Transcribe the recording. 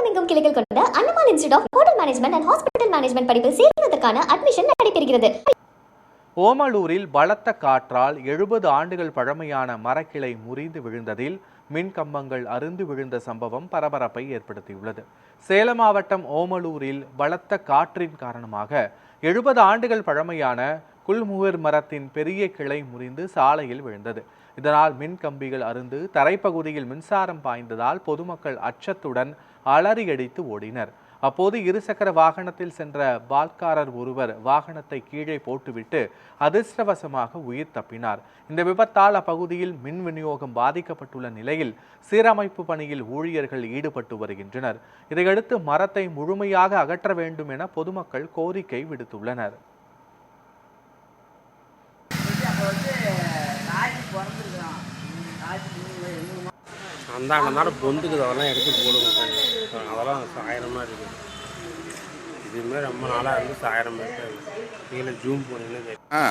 தமிழகமெங்கும் கிளைகள் கொண்ட Annamal institute of hotel management and hospital management படிப்பில் சேர்வதற்கான அட்மிஷன் நடைபெறுகிறது. ஓமலூரில் பலத்த காற்றால் 70 ஆண்டுகள் பழமையான மரக்கிளை முறிந்து விழுந்ததில் மின் கம்பங்கள் அறுந்து விழுந்த சம்பவம் பரபரப்பை ஏற்படுத்தியுள்ளது. சேலம் மாவட்டம் ஓமலூரில் பலத்த காற்றின் காரணமாக 70 ஆண்டுகள் பழமையான குல்முகர் மரத்தின் பெரிய கிளை முறிந்து சாலையில் விழுந்தது. இதனால் மின் கம்பிகள் அறுந்து தரைப்பகுதியில் மின்சாரம் பாய்ந்ததால் பொதுமக்கள் அச்சத்துடன் அலறியடித்து ஓடினர். அப்போது இருசக்கர வாகனத்தில் சென்ற பால்காரர் ஒருவர் வாகனத்தை கீழே போட்டுவிட்டு அதிர்ஷ்டவசமாக உயிர் தப்பினார். இந்த விபத்தால் அப்பகுதியில் மின் விநியோகம் பாதிக்கப்பட்டுள்ள நிலையில் சீரமைப்பு பணியில் ஊழியர்கள் ஈடுபட்டு வருகின்றனர். இதையடுத்து மரத்தை முழுமையாக அகற்ற வேண்டும் என பொதுமக்கள் கோரிக்கை விடுத்துள்ளனர். அந்த பொந்துக்குது அதெல்லாம் எடுத்து போடுவோம். அதெல்லாம் 1000 இருக்குது. இதுமாதிரி ரொம்ப நாளாக இருந்து 1000 கீழே ஜூம் போனீங்கன்னா